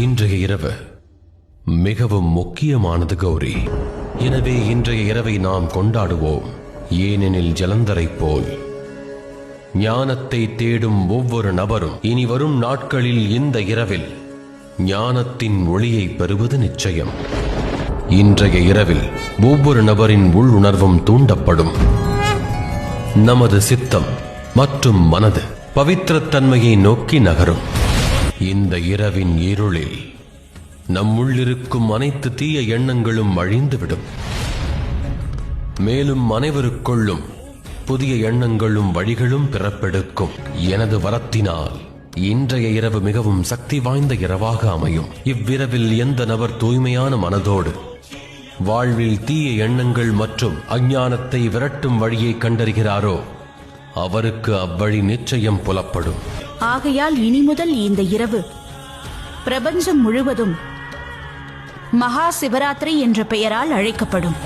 இன்றைய இரவு மிகவும் முக்கியமானது கௌரி. எனவே இன்றைய இரவை நாம் கொண்டாடுவோம். ஏனெனில் ஜலந்தரை போல் ஞானத்தை தேடும் ஒவ்வொரு நபரும் இனி வரும் நாட்களில் இந்த இரவில் ஞானத்தின் ஒளியை பெறுவது நிச்சயம். இன்றைய இரவில் ஒவ்வொரு நபரின் உள்ளுணர்வும் தூண்டப்படும். நமது சித்தம் மற்றும் மனது பவித்திரத்தன்மையை நோக்கி நகரும். இந்த இரவின் இருளில் நம்முள்ளிருக்கும் அனைத்து தீய எண்ணங்களும் அழிந்துவிடும். மேலும் அனைவருக்குள்ளும் புதிய எண்ணங்களும் வழிகளும் பிறப்பெடுக்கும். எனது வரத்தினால் இன்றைய இரவு மிகவும் சக்தி வாய்ந்த இரவாக அமையும். இவ்விரவில் எந்த நபர் தூய்மையான மனதோடு வாழ்வில் தீய எண்ணங்கள் மற்றும் அஞ்ஞானத்தை விரட்டும் வழியை கண்டறிகிறாரோ அவருக்கு அவ்வழி நிச்சயம் புலப்படும். ஆகையால் இனி முதல் இந்த இரவு பிரபஞ்சம் முழுவதும் மகா சிவராத்திரி என்ற பெயரால் அழைக்கப்படும்.